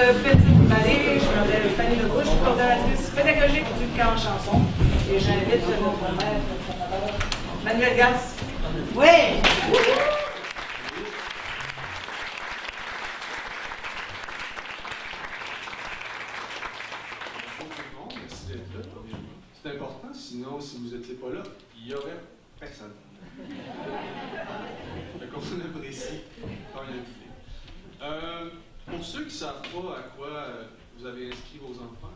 Petite Vallée, je m'appelle Fanny Lebouche, je suis coordonnatrice pédagogique du camp en chanson. Et j'invite notre maître, notre formateur, Manuel Gasse. Oui! C'est important, sinon, si vous n'étiez pas là, il n'y aurait personne. Donc, on apprécie quand il y a une pour ceux qui ne savent pas à quoi vous avez inscrit vos enfants,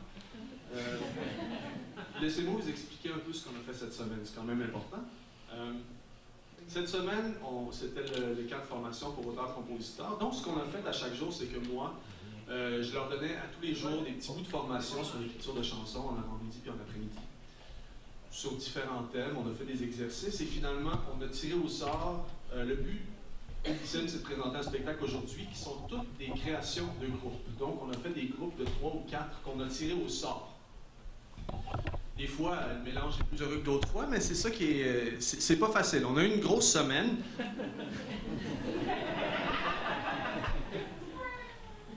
laissez-moi vous expliquer un peu ce qu'on a fait cette semaine. C'est quand même important. Cette semaine, c'était le camp de formation pour auteurs-compositeurs. Donc, ce qu'on a fait à chaque jour, c'est que moi, je leur donnais à tous les jours des petits bouts de formation sur l'écriture de chansons en avant-midi puis en après-midi. Sur différents thèmes, on a fait des exercices et finalement, on a tiré au sort le but. Ici, c'est de présenter un spectacle aujourd'hui qui sont toutes des créations de groupes. Donc, on a fait des groupes de 3 ou 4 qu'on a tirés au sort. Des fois, le mélange est plus heureux que d'autres fois, mais c'est ça qui est... c'est pas facile. On a eu une grosse semaine.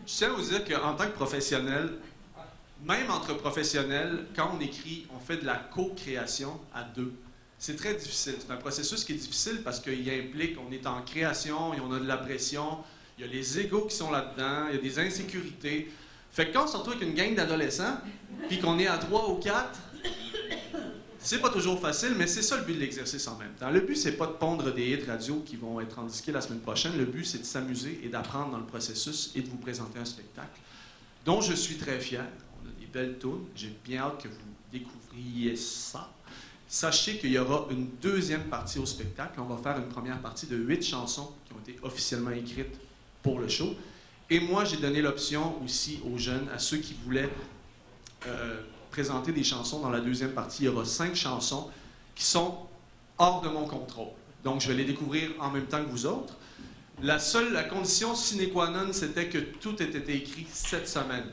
Je tiens à vous dire qu'en tant que professionnel, même entre professionnels, quand on écrit, on fait de la co-création à deux. C'est très difficile. C'est un processus qui est difficile parce qu'il implique, on est en création, et on a de la pression, il y a les égos qui sont là-dedans, il y a des insécurités. Fait que quand on se retrouve avec une gang d'adolescents, puis qu'on est à 3 ou 4, c'est pas toujours facile, mais c'est ça le but de l'exercice en même temps. Le but, c'est pas de pondre des hits radio qui vont être indiqués la semaine prochaine. Le but, c'est de s'amuser et d'apprendre dans le processus et de vous présenter un spectacle dont je suis très fier. On a des belles tunes. J'ai bien hâte que vous découvriez ça. Sachez qu'il y aura une deuxième partie au spectacle. On va faire une première partie de 8 chansons qui ont été officiellement écrites pour le show. Et moi, j'ai donné l'option aussi aux jeunes, à ceux qui voulaient présenter des chansons dans la deuxième partie. Il y aura 5 chansons qui sont hors de mon contrôle. Donc, je vais les découvrir en même temps que vous autres. La condition sine qua non, c'était que tout ait été écrit cette semaine,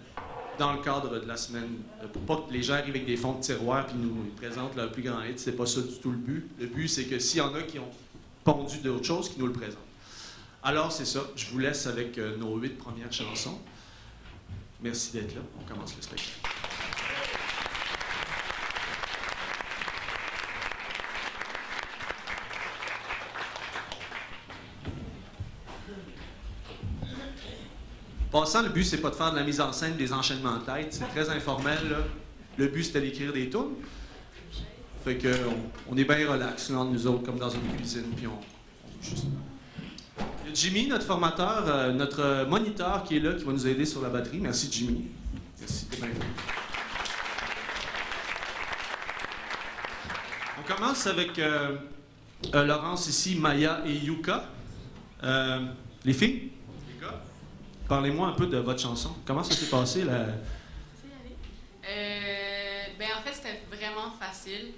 dans le cadre de la semaine, pour pas que les gens arrivent avec des fonds de tiroir et nous présentent leur plus grand hit. C'est pas ça du tout le but. Le but, c'est que s'il y en a qui ont pondu d'autres choses, qu'ils nous le présentent. Alors, c'est ça. Je vous laisse avec nos 8 premières chansons. Merci d'être là. On commence le spectacle. Passant, le but, c'est pas de faire de la mise en scène, des enchaînements de tête. C'est très informel, là. Le but, c'était d'écrire des tunes. Fait que on est bien relax, là, nous autres, comme dans une cuisine, puis on juste... Il y a Jimmy, notre formateur, notre moniteur qui est là, qui va nous aider sur la batterie. Merci, Jimmy. Merci, t'es bien fait. On commence avec Laurence ici, Maya et Yuka. Les filles? Parlez-moi un peu de votre chanson. Comment ça s'est passé, là? En fait, c'était vraiment facile.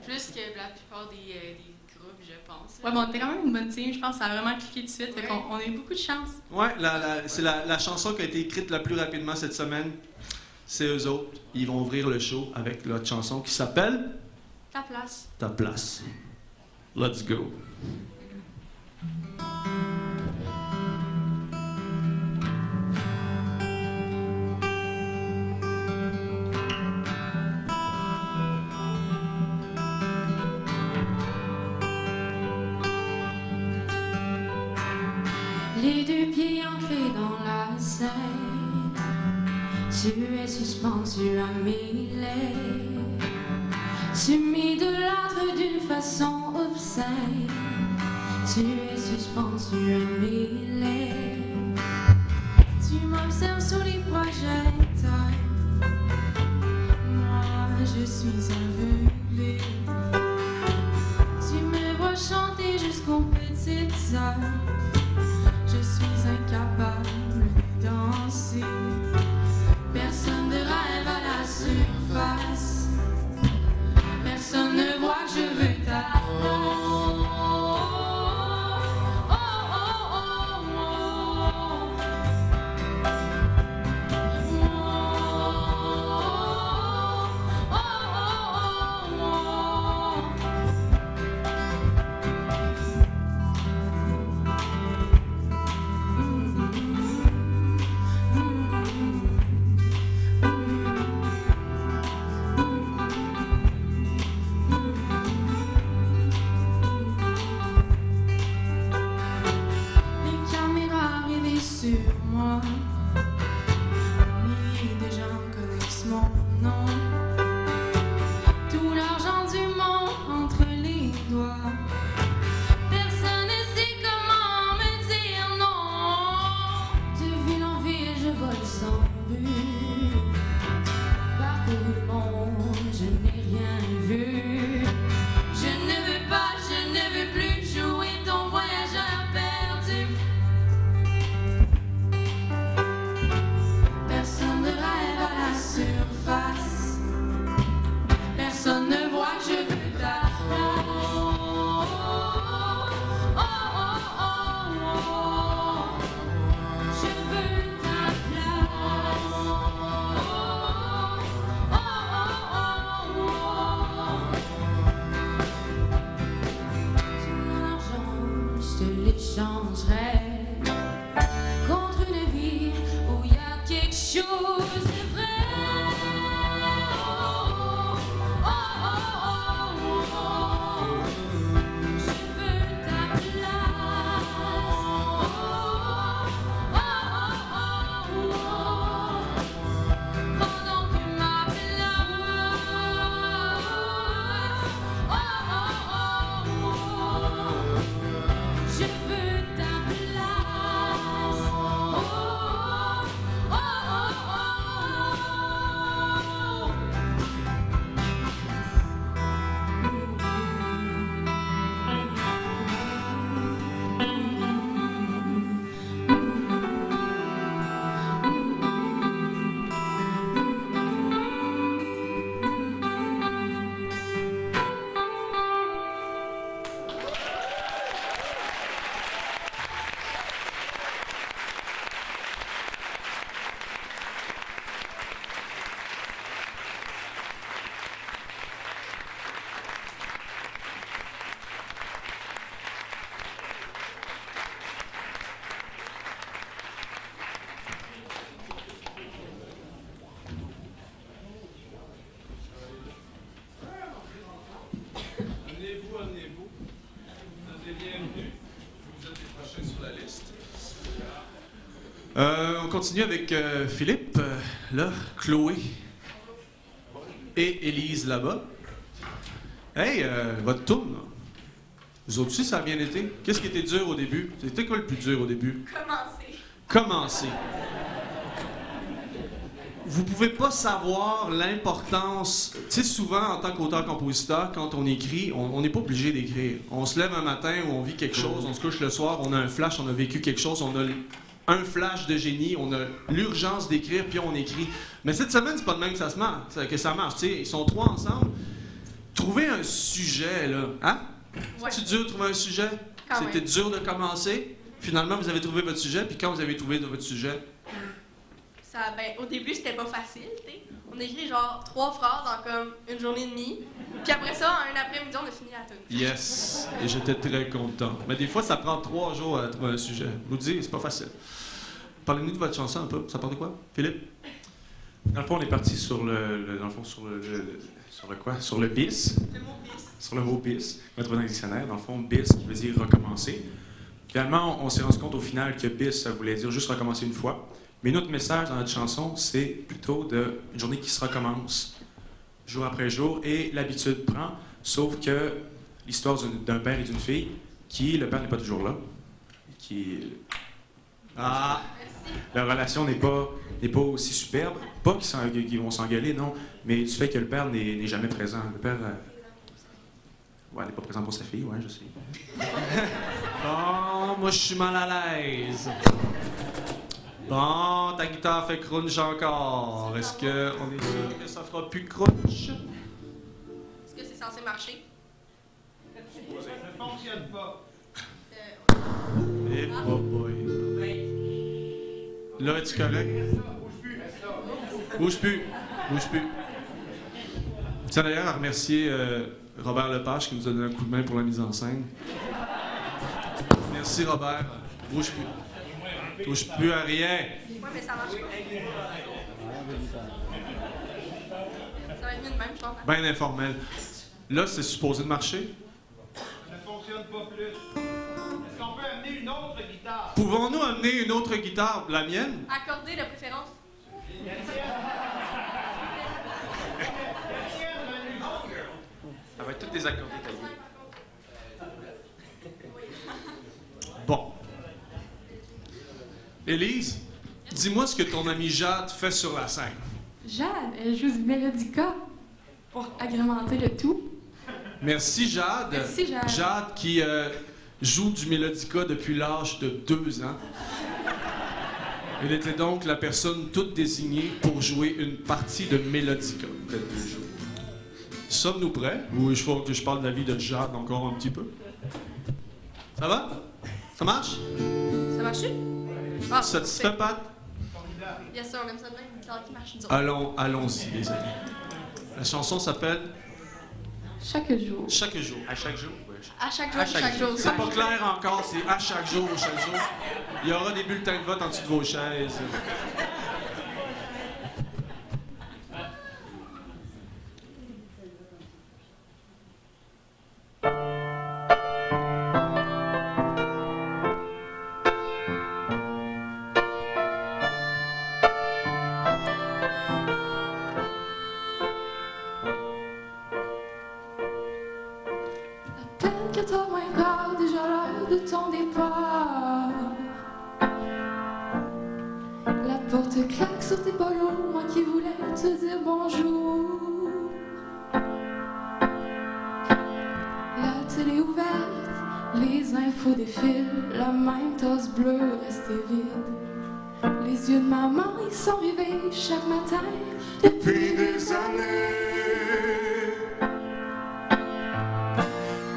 Plus que la plupart des groupes, je pense. Ouais, bon, on était quand même une bonne team. Je pense que ça a vraiment cliqué tout de suite. Ouais. On a eu beaucoup de chance. Ouais, c'est la chanson qui a été écrite la plus rapidement cette semaine. C'est eux autres. Ils vont ouvrir le show avec l'autre chanson qui s'appelle... Ta place. Ta place. Let's go. Les 2 pieds ancrés dans la scène, tu es suspendu à mes lèvres, tu m'idolâtres d'une façon obscène, tu es suspendu à mes lèvres, tu m'observes sous les projecteurs, moi je suis aveuglé, tu me vois chanter jusqu'aux petites heures. Je suis incapable de danser. Personne ne rêve à la surface. Personne ne voit que je veux ta place. l'échangerais contre une vie où il y a quelque chose de vrai. Oh, oh, oh, oh, oh. Je veux ta place. Oh, oh, oh, oh, oh. Prends donc ma place. Oh, oh, oh, oh. Je veux ta place. Oh, oh, oh, oh. Amenez-vous, amenez-vous. Vous êtes les bienvenus. Vous êtes les prochains sur la liste. On continue avec Philippe, là, Chloé et Élise là-bas. Hey, votre tourne, là. Vous autres aussi, ça a bien été? Qu'est-ce qui était dur au début? C'était quoi le plus dur au début? Commencer. Vous pouvez pas savoir l'importance. Tu sais, souvent, en tant qu'auteur-compositeur, quand on écrit, on n'est pas obligé d'écrire. On se lève un matin où on vit quelque chose, on se couche le soir, on a un flash, on a vécu quelque chose, on a un flash de génie, on a l'urgence d'écrire, puis on écrit. Mais cette semaine, c'est pas de même que ça marche. Tu sais, ils sont trois ensemble. Trouver un sujet, là. Hein? Ouais. C'est dur de trouver un sujet? C'était dur de commencer. Finalement, vous avez trouvé votre sujet, puis quand vous avez trouvé votre sujet, Au début, c'était pas facile, tu sais. On écrit genre 3 phrases en comme une journée et demie. Puis après ça, en un après-midi, on a fini la tune. yes! Et j'étais très content. Mais des fois, ça prend 3 jours à trouver un sujet. Je vous dis, c'est pas facile. Parlez-nous de votre chanson un peu. Ça parle de quoi, Philippe? Dans le fond, on est parti sur le quoi? Sur le bis. Le mot bis. Sur le mot bis. On va trouver dans le dictionnaire. Dans le fond, bis qui veut dire recommencer. Finalement, on s'est rendu compte au final que bis, ça voulait dire juste recommencer une fois. Mais notre message dans notre chanson, c'est plutôt une journée qui se recommence, jour après jour, et l'habitude prend, sauf que l'histoire d'un père et d'une fille, le père n'est pas toujours là, leur relation n'est pas aussi superbe, pas qu'ils vont s'engueuler, non, mais du fait que le père n'est jamais présent. Le père n'est pas présent pour sa fille, ouais, je sais. Oh, moi, je suis mal à l'aise. Bon, ta guitare fait crunch encore. Est-ce qu'on est sûr que ça fera plus crunch? Est-ce que c'est censé marcher? Ça ne fonctionne pas. Eh, boy. Là, es-tu correct? Bouge plus. Je tiens d'ailleurs à remercier Robert Lepage qui nous a donné un coup de main pour la mise en scène. Merci, Robert. Bouge plus. Touche plus à rien. Ouais, mais ça marche pas. Ça va être mieux de même, je pense. Bien informel. Là, c'est supposé de marcher. Ça ne fonctionne pas plus. Est-ce qu'on peut amener une autre guitare? Pouvons-nous amener une autre guitare, la mienne? Accorder de préférence. Ça va être toutes des accordés taillés. Bon. Élise, dis-moi ce que ton amie Jade fait sur la scène. Jade, elle joue du mélodica pour agrémenter le tout. Merci, Jade. Merci, Jade. Jade qui joue du mélodica depuis l'âge de 2 ans. Elle était donc la personne toute désignée pour jouer une partie de mélodica. Sommes-nous prêts? Ou il faut que je parle de la vie de Jade encore un petit peu? Ça va? Ça marche? Ça marche-tu? Ah, Satisfait, Pat? Bien sûr, on aime ça de même, une guitare qui marche, nous autres. Allons-y, les amis. La chanson s'appelle Chaque jour. Chaque jour. À chaque jour, oui. À chaque jour, À chaque chaque jour. C'est pas clair encore, c'est à chaque jour, chaque jour. Il y aura des bulletins de vote en dessous de vos chaises. Peine 4h15, déjà l'heure de ton départ. La porte claque sur tes polos, moi qui voulais te dire bonjour. La télé ouverte, les infos défilent, la même tasse bleue restée vide. Les yeux de maman, ils sont rivés chaque matin depuis des années.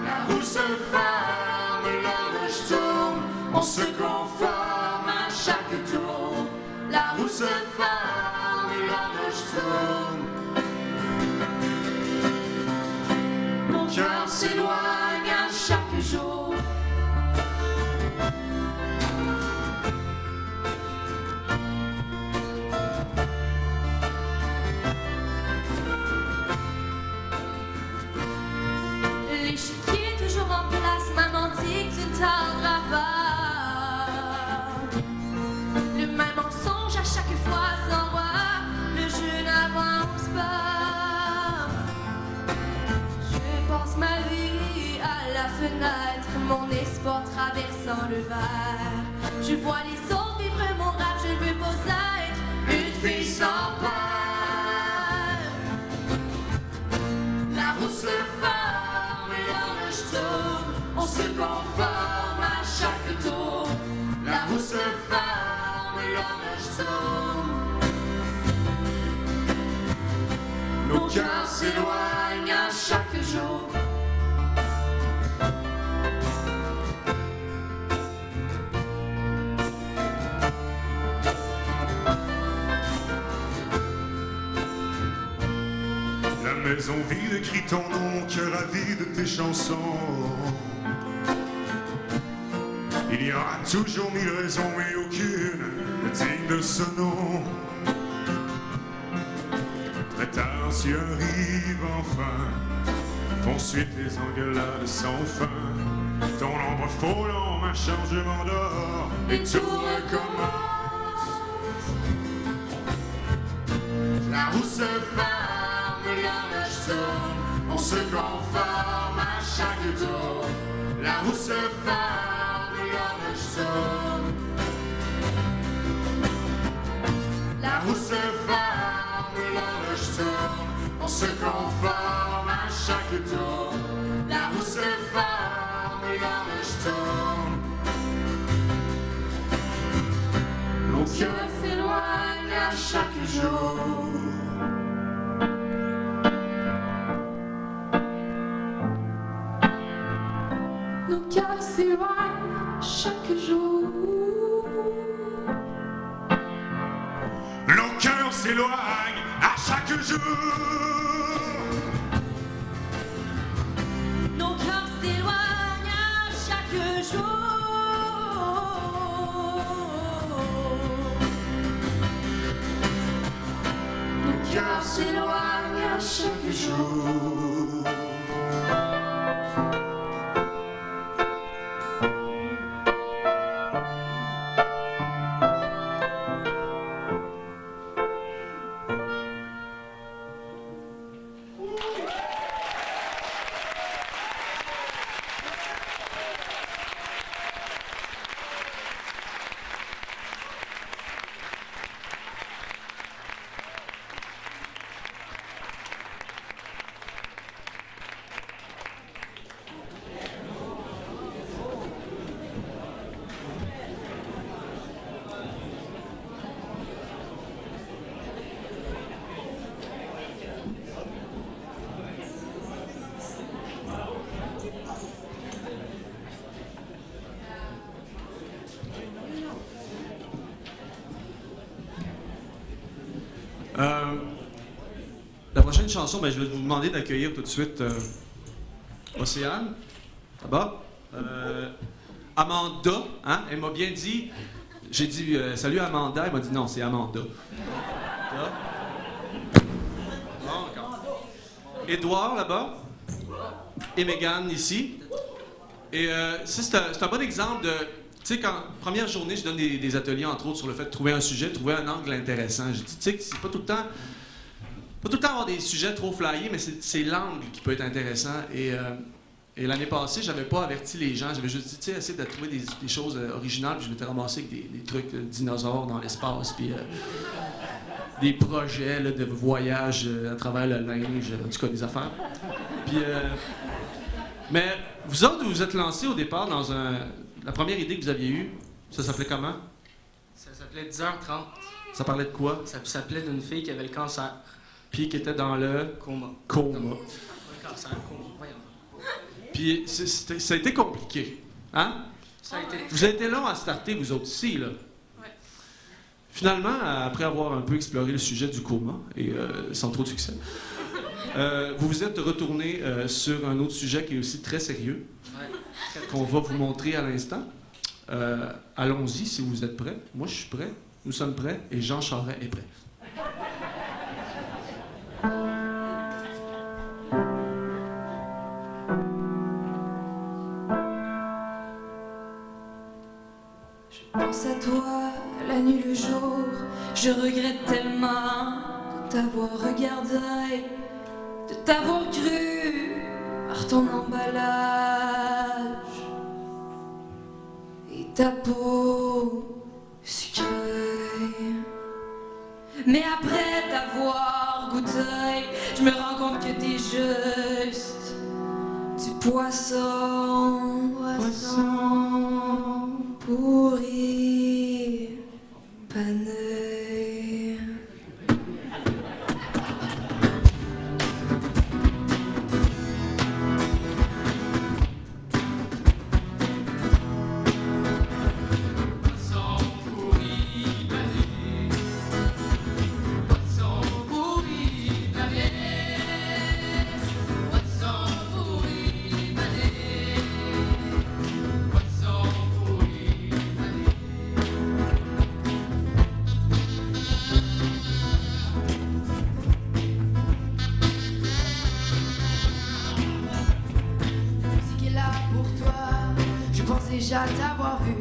La roue se ferme, l'horloge tourne, on se conforme à chaque tour. La roue se ferme, l'horloge tourne. Mon cœur s'éloigne à chaque jour. L'échiquier toujours en place, maman dit que tu ne tarderas pas. Le même mensonge à chaque fois s'envoie, le jeu n'avance pas. Je passe ma vie à la fenêtre, mon espoir traversant le verre. Je vois les autres vivre mon rêve, je ne veux pas être une fille sans peur. La roue se ferme, l'horloge tourne, on se conforme à chaque tour. La roue se ferme, l'horloge tourne. Nos cœurs s'éloignent à chaque jour. La maison vide écrit ton nom, mon cœur avide de tes chansons. Il y aura toujours mille raisons, mais aucune ne digne de ce nom. Très tard, si arrive enfin, font suite les engueulades sans fin. Ton ombre frôlant ma chambre, je m'endors et tout recommence. La roue se ferme, l'horloge tourne, on se conforme à chaque tour. La roue se ferme, l'horloge tourne. La roue se ferme, l'horloge tourne, on se conforme à chaque tour. La roue se ferme, l'horloge tourne. Mon cœur s'éloigne à chaque jour. Nos cœurs s'éloignent chaque jour. Nos cœurs s'éloignent à chaque jour. Nos cœurs s'éloignent à chaque jour. Nos cœurs s'éloignent à chaque jour. La prochaine chanson, ben, je vais vous demander d'accueillir tout de suite Océane. Ça va? Amanda, hein? Elle m'a bien dit. J'ai dit salut Amanda. Elle m'a dit non, c'est Amanda. Là. Bon, d'accord. Édouard là-bas. Et Mégane ici. Et c'est un bon exemple de. Tu sais, première journée, je donne des ateliers, entre autres, sur le fait de trouver un sujet, trouver un angle intéressant. Je dis, tu sais, que c'est pas tout le temps avoir des sujets trop flyés, mais c'est l'angle qui peut être intéressant. Et l'année passée, j'avais pas averti les gens. J'avais juste dit, tu sais, essayer de trouver des choses originales. Puis je m'étais ramassé avec des trucs dinosaures dans l'espace, puis des projets là, de voyage à travers le linge, en tout cas, des affaires. Puis, mais vous autres, vous vous êtes lancés au départ dans la première idée que vous aviez eue, ça s'appelait comment? Ça s'appelait 10h30. Ça parlait de quoi? Ça s'appelait d'une fille qui avait le cancer. Puis qui était dans le... Coma. Coma. Non, le cancer, coma, voyons. Puis ça a été compliqué, hein? Ça a été... Vous avez été long à starter, vous autres aussi, là. Ouais. Finalement, après avoir un peu exploré le sujet du coma, et sans trop de succès, vous vous êtes retourné sur un autre sujet qui est aussi très sérieux, qu'on va vous montrer à l'instant. Allons-y si vous êtes prêts. Moi, je suis prêt. Nous sommes prêts et Jean Charest est prêt. Je pense à toi, la nuit, le jour. Je regrette tellement de t'avoir regardé, de t'avoir cru par ton emballage et ta peau sucrée. Mais après t'avoir goûté, je me rends compte que t'es juste du poisson, pourri, pané. Déjà t'avoir vu,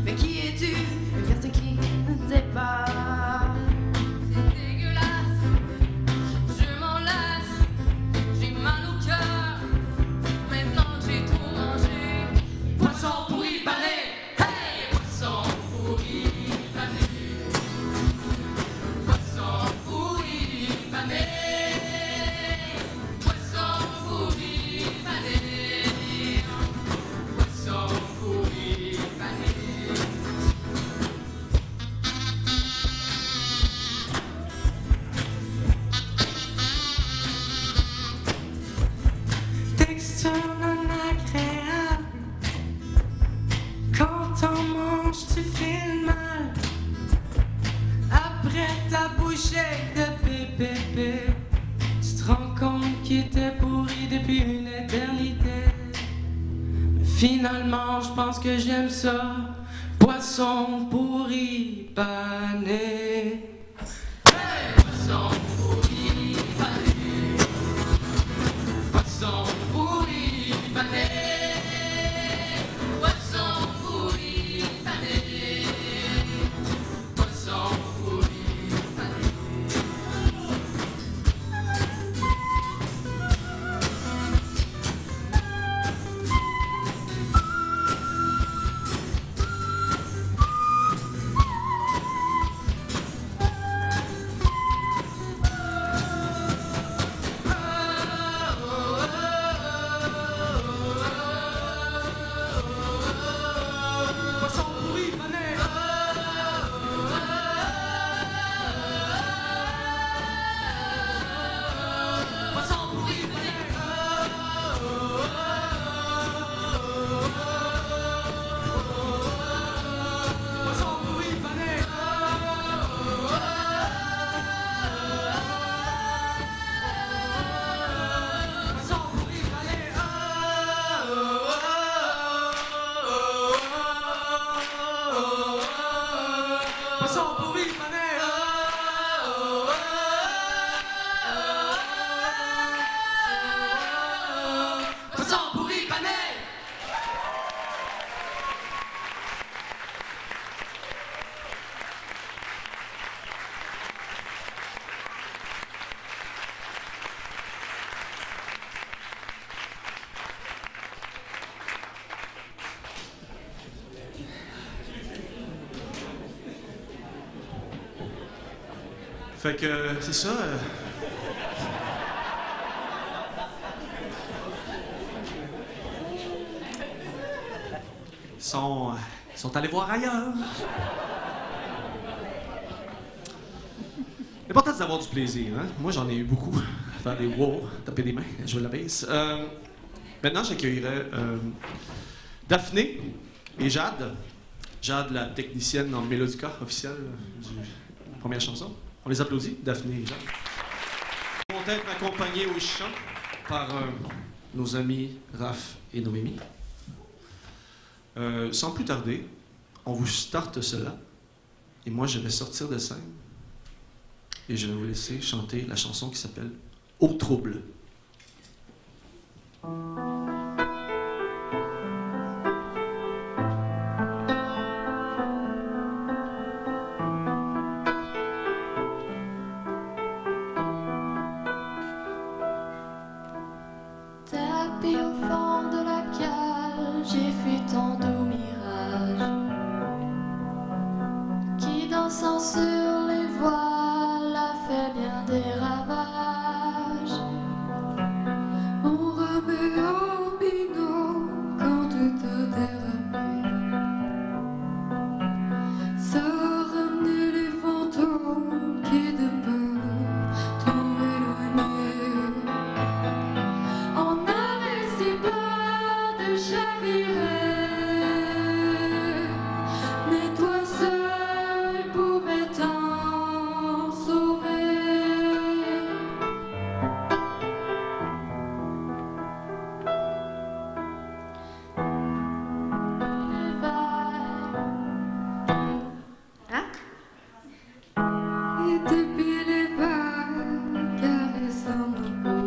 mais qui es-tu? Une carte qui ne t'est pas. C'est dégueulasse, je m'en lasse, j'ai mal au cœur. Maintenant j'ai tout mangé. Poisson pourri pané, hey! Poisson pourri pané. Poisson pourri pané. Poisson pourri pané. Poisson pourri pané. Texture non agréable. Quand on mange, tu files mal. Après ta bouchée de bébé, tu te rends compte qu'il était pourri depuis une éternité. Mais finalement, je pense que j'aime ça. Poisson pourri pané. Poisson pourri pané. Poisson pourri pané. Poisson pourri pané. Poisson pourri pané. Poisson pourri, panel! Poisson pourri, panel! Fait que c'est ça. Ils sont allés voir ailleurs. L'important, c'est d'avoir du plaisir. Hein? Moi, j'en ai eu beaucoup. Faire des wow, taper des mains, jouer de la bass. Maintenant, j'accueillerai Daphné et Jade. Jade, la technicienne dans le Mélodica officiel de la première chanson. On les applaudit, Daphné et Jade. Ils vont être accompagnés au chant par nos amis Raph et Noémie. Sans plus tarder, on vous starte cela. Et moi, je vais sortir de scène. Et je vais vous laisser chanter la chanson qui s'appelle « Au trouble ». Tapis au fond de la cage, j'ai fui tant de mirages qui dansant sur les voiles a fait bien des ravages. On remet au binôme quand tout a dérapé, ça ramenait les fantômes qui de peur t'ont éloigné. On avait si peur de chavirer, mais toi seul pouvais t'en sauver. Les vagues, et depuis les vagues caressant ma peau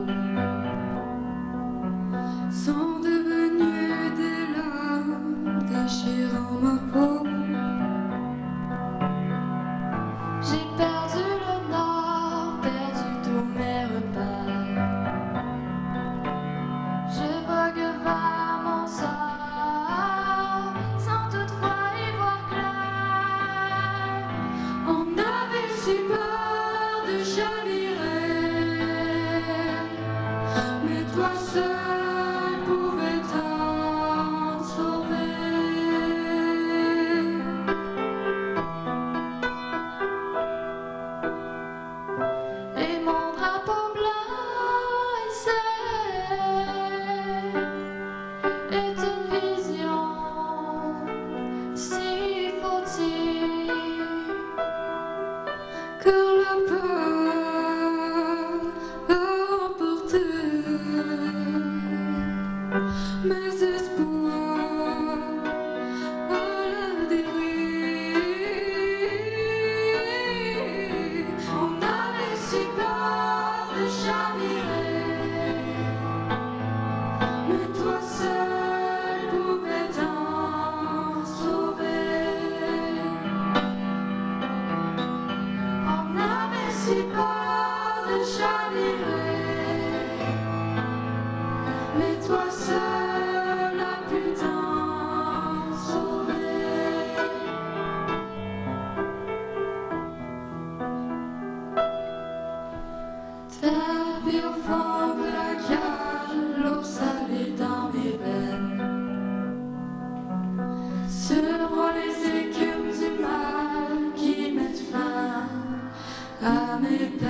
sont devenus des larmes déchirant ma peau. J'ai perdu le nord, perdu tous mes repères. Je vogue vers mon sort, sans toutefois y voir clair. On avait si peur de chavirer, mais toi seul pouvais t'en sauver. Et mon drapeau blanc est une vision, si faut-il que la peur a emporté mes espoirs à la dérive. On avait si peur de chavirer, mais toi seul pouvais t'en sauver. On avait si peur de chavirer, mais toi seul as pu t'en sauver. Tapis au fond de la cage, l'eau salée dans mes veines, sur les écumes du mal qui mettent fin à mes peines.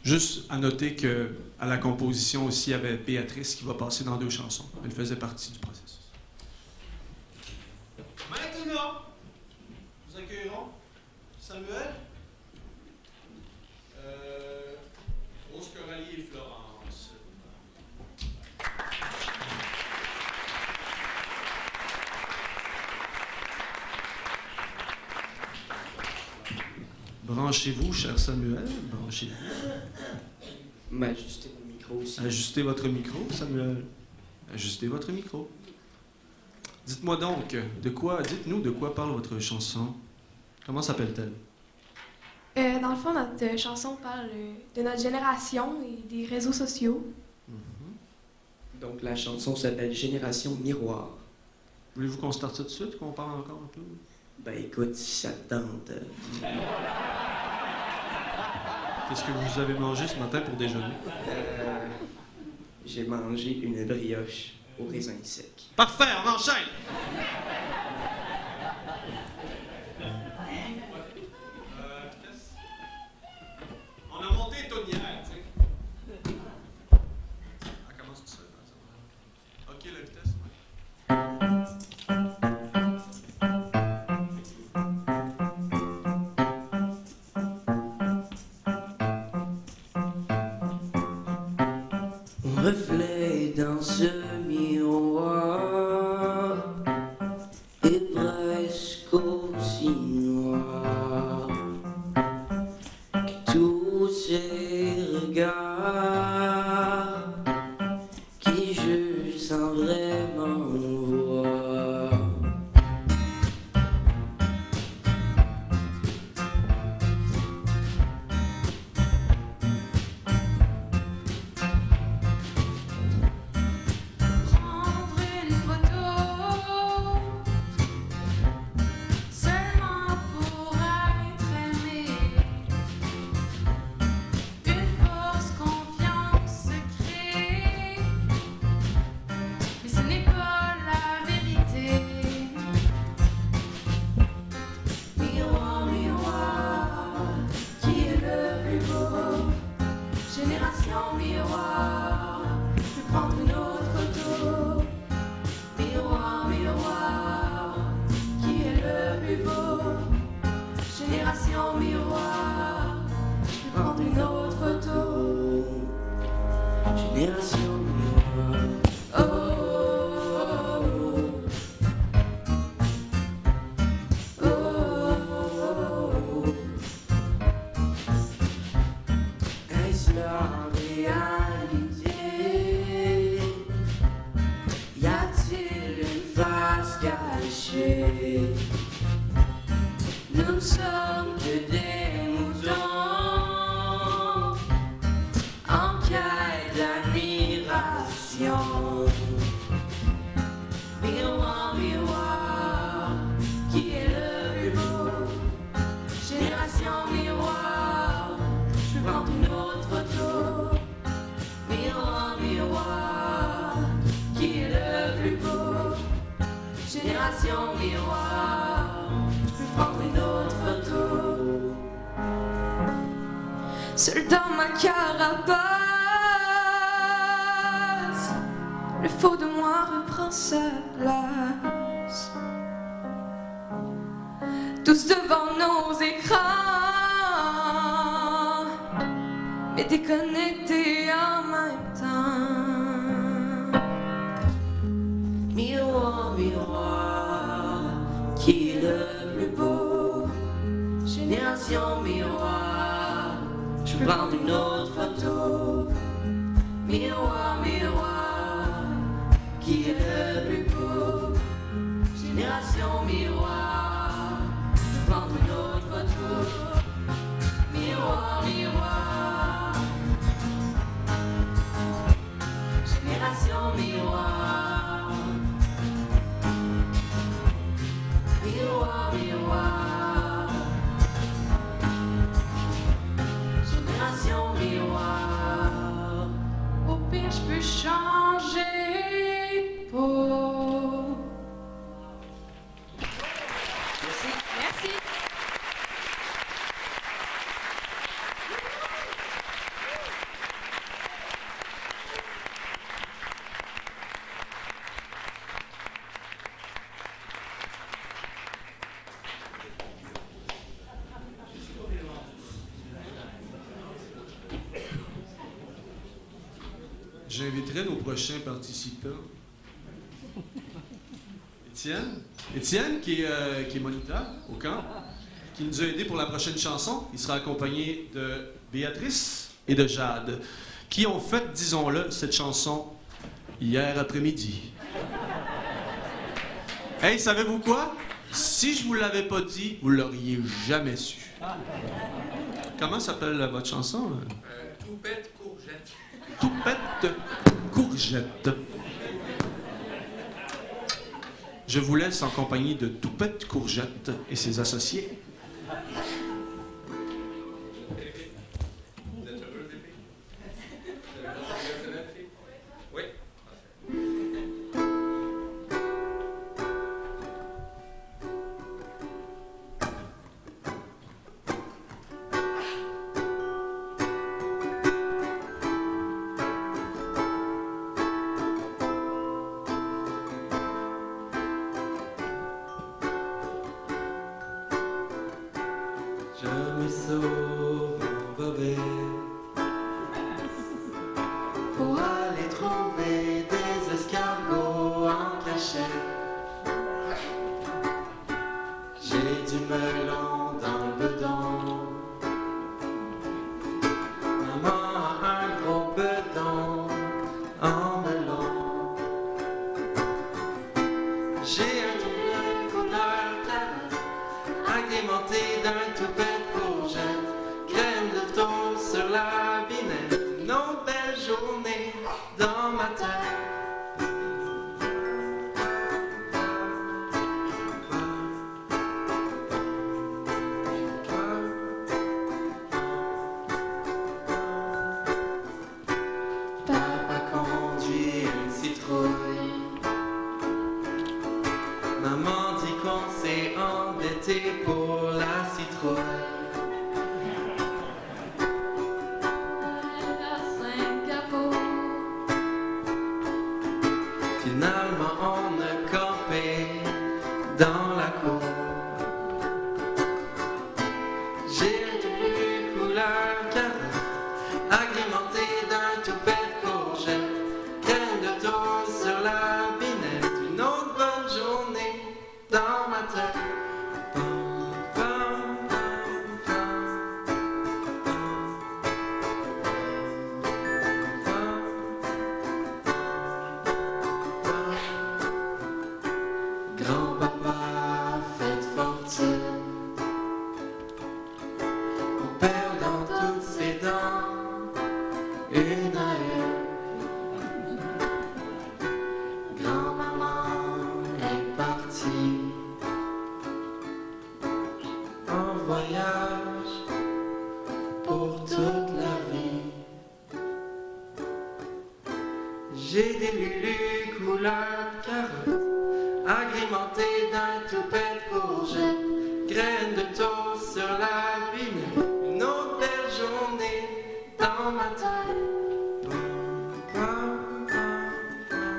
Juste à noter qu'à la composition aussi, il y avait Béatrice qui va passer dans 2 chansons. Elle faisait partie du processus. Branchez-vous, cher Samuel. Branchez-vous. Ajustez mon micro aussi. Ajustez votre micro, Samuel. Ajustez votre micro. Dites-moi donc, dites-nous de quoi parle votre chanson. Comment s'appelle-t-elle? Dans le fond, notre chanson parle de notre génération et des réseaux sociaux. Donc la chanson s'appelle Génération Miroir. Voulez-vous qu'on starte ça tout de suite, qu'on parle encore un peu? Ben écoute, si ça te tente. Qu'est-ce que vous avez mangé ce matin pour déjeuner? J'ai mangé une brioche au raisin sec. Parfait, on enchaîne! On a monté une tonnière, tu sais. Ah, commence tout seul. OK, la vitesse. Reflet dans ce miroir est presque aussi noir que tous ces regards qui jugent sans vraiment voir. Prendre une photo seulement pour être aimé, une fausse confiance se crée, mais ce n'est pas la vérité. Miroir, miroir, qui est le plus beau? Génération miroir, je vais prendre une autre photo. Miroir, miroir, qui est le plus beau? Génération miroir, je vais prendre une autre photo. Génération Miroir. Oh, oh, oh, oh, oh. Est-ce la réalité? Y a-t-il une face cachée? Nous ne sommes que des moutons en quête d'admiration. Miroir, miroir, qui est le plus beau? Génération miroir, je vais prendre une autre photo. Miroir, miroir, qui est le plus beau? Génération miroir, je vais prendre une autre photo. Seul dans ma carapace, le faux de moi reprend sa place. Tous devant nos écrans, mais déconnectés en même temps. Miroir, miroir, qui est le plus beau? Génération miroir, je peux prendre une autre photo. Miroir, miroir, qui est le plus beau? Génération miroir, je peux prendre une autre photo. Miroir, miroir, génération miroir. Miroir, miroir, génération miroir. Au pire, je peux changer de peau. Merci. J'inviterai nos prochains participants. Étienne, qui est moniteur au camp, qui nous a aidés pour la prochaine chanson. Il sera accompagné de Béatrice et de Jade, qui ont fait, disons-le, cette chanson hier après-midi. Hey, savez-vous quoi? Si je vous l'avais pas dit, vous l'auriez jamais su. Comment s'appelle votre chanson? Toupette courgette. Toupette courgette. Je vous laisse en compagnie de Toupette Courgette et ses associés. Vous êtes heureux, les filles? Oui. Je me sauve en bobette pour aller trouver des escargots en cachette. J'ai du melon dans le bedon. Maman a un gros bedon en melon. J'ai un double couleur carotte agrémenté d'un toupette courgette, crème de toast sur la binette, une autre belle journée dans ma tête. Papa conduit une citrouille. Maman dit qu'on s'est endetté pour la citrouille. À Singapour, Finalement on a campé dans la cour. J'ai une couleur carotte agrémentée d'un toupette courgette, crème de toast sur la binette, une autre bonne journée dans ma tête. Pam, pam, pam, pam, Grand-papa a fait fortune en perdant toutes ses dents, une à une. Grand-maman est partie en voyage pour toute la vie. J'ai des lulus couleur carotte agrémentés d'un toupette courgette, graines de toast sur la binette, une autre belle journée dans ma tête. Pam, pam, pam, pam,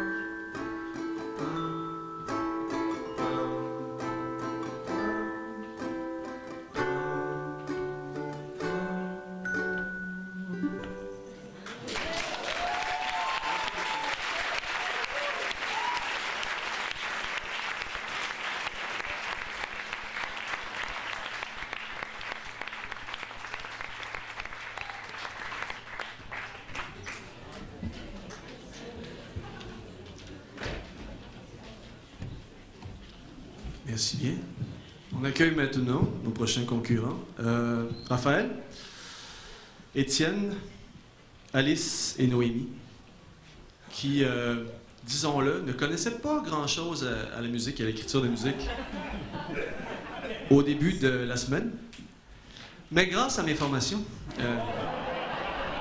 Merci bien. On accueille maintenant nos prochains concurrents. Raphaël, Étienne, Alice et Noémie, qui, disons-le, ne connaissaient pas grand-chose à la musique et à l'écriture de musique au début de la semaine. Mais grâce à mes formations,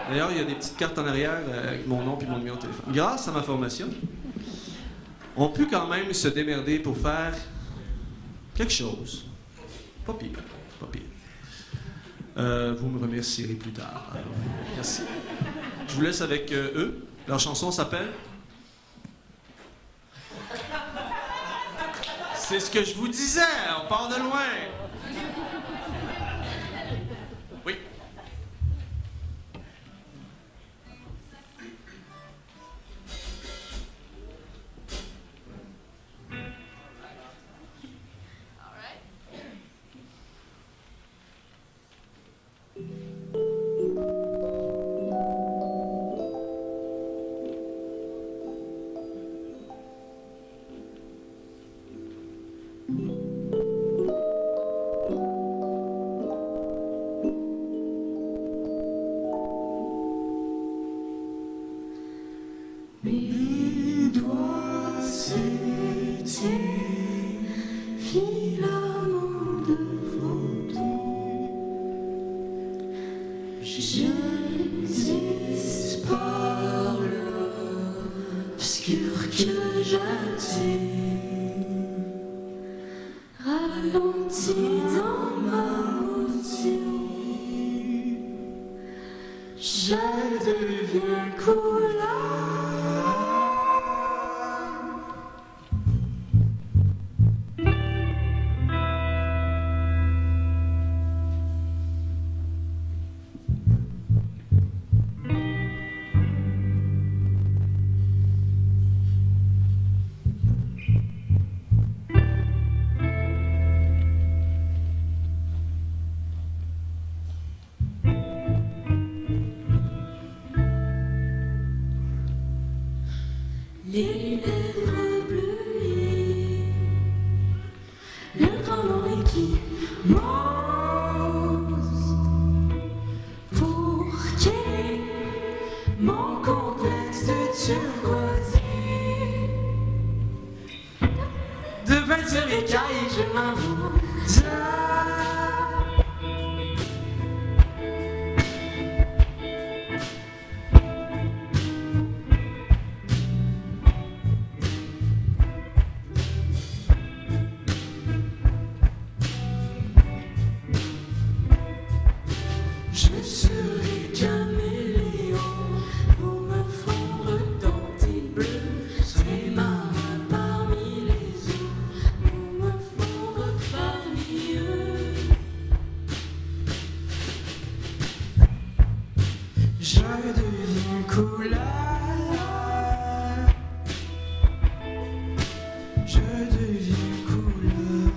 d'ailleurs, il y a des petites cartes en arrière avec mon nom et mon numéro de téléphone. Grâce à ma formation, on peut quand même se démerder pour faire quelque chose. Pas pire, pas pire. Vous me remercierez plus tard. Alors, merci. Je vous laisse avec eux. Leur chanson s'appelle... C'est ce que je vous disais, on part de loin. Oui. que j'attire. Ralentis dans ma routine, je deviens couleur. Les lèvres bleues, le grand nom qui m'ose pour qu'aider mon complexe de turquoisie. De peinture écaille, je m'envoie. Je serai caméléon pour me fondre dans tes bleus. Serai marin parmi les eaux pour me fondre parmi eux. Je deviens couleur. Je deviens couleur.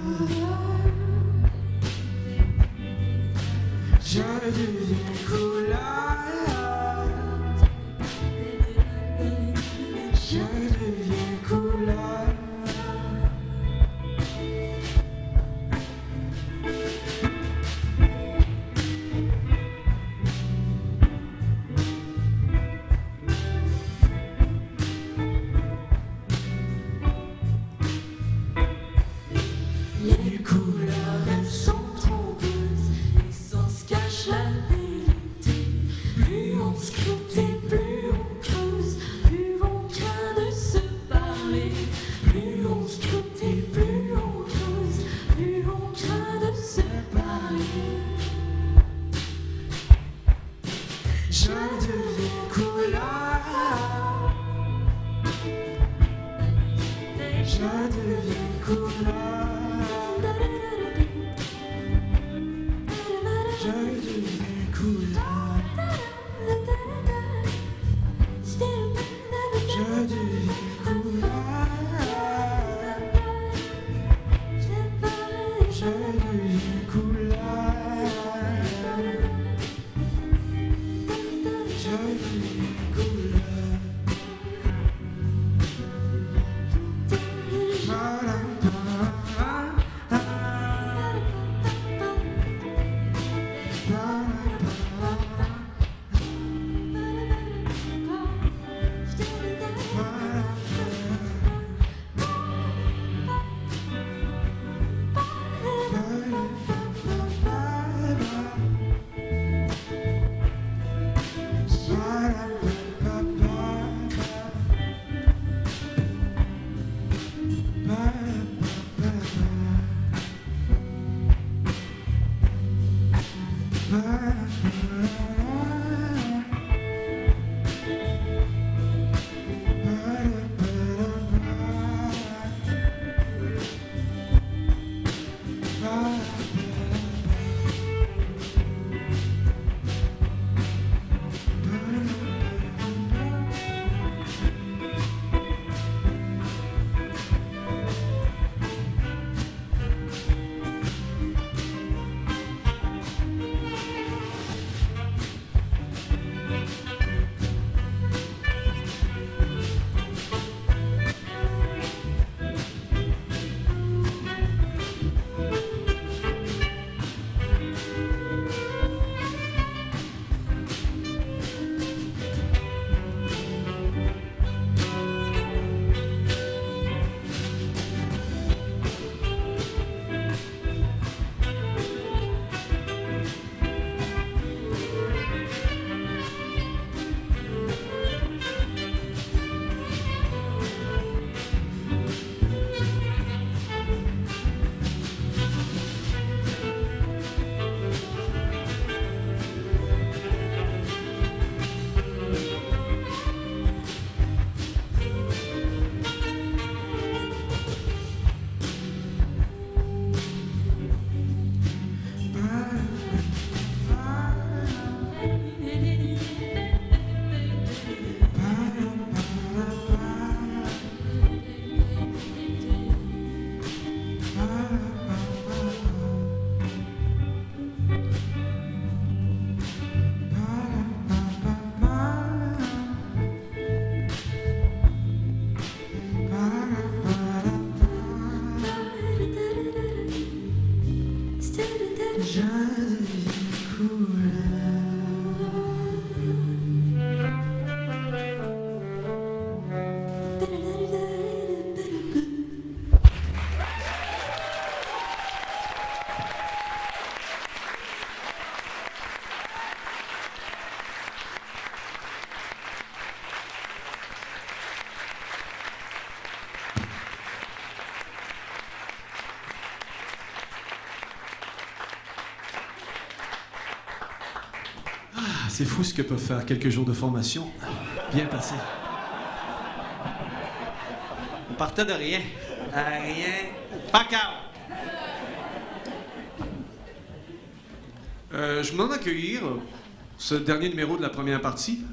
Je deviens couleur. Je deviens couleur. Les couleurs, elles sont trompeuses, l'essence cache la vérité. Plus on scrute et plus on creuse, plus on craint de se parler. Plus on scrute et plus on creuse, plus on craint de se parler. Je deviens couleur. Je deviens couleur. Je deviens couleur. Je deviens couleur. Je deviens couleur. Je deviens couleur. Ba-da-ba. déjà devient couleur. C'est fou ce que peuvent faire quelques jours de formation. Bien passé. On partait de rien. À rien. Pas calme. Je me demande d'accueillir ce dernier numéro de la première partie.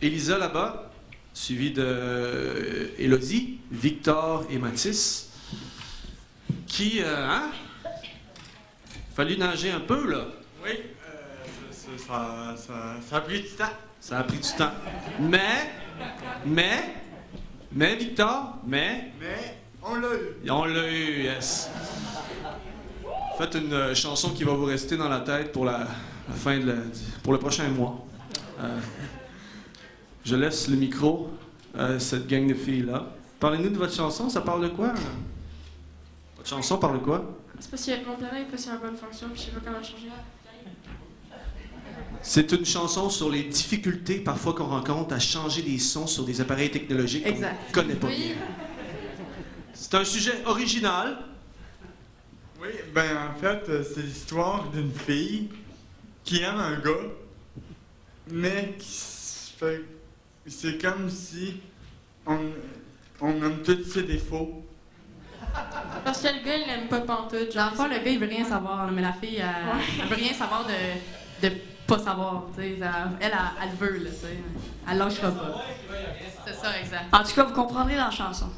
Elisa là-bas, suivie de Élodie, Victor et Mathis, qui, fallu nager un peu, là. Oui, ça a pris du temps. Ça a pris du temps. Mais, Victor, Mais on l'a eu. On l'a eu, yes. Faites une chanson qui va vous rester dans la tête pour la fin pour le prochain mois. Je laisse le micro à cette gang de filles-là. Parlez-nous de votre chanson, ça parle de quoi? Votre chanson parle de quoi? C'est parce que mon planète n'est pas en bonne fonction, puis je sais pas comment changer. C'est une chanson sur les difficultés parfois qu'on rencontre à changer des sons sur des appareils technologiques qu'on ne connaît pas bien. C'est un sujet original. Oui, ben en fait, c'est l'histoire d'une fille qui aime un gars, mais qui se fait... C'est comme si on aime tous ses défauts. Parce que le gars, il l'aime pas pantoute. Dans le fond, le gars, il veut rien savoir, mais la fille, elle veut rien savoir de pas savoir, tu sais. Elle veut, là, tu sais. Elle lâchera pas. C'est ça, exact. En tout cas, vous comprendrez la chanson.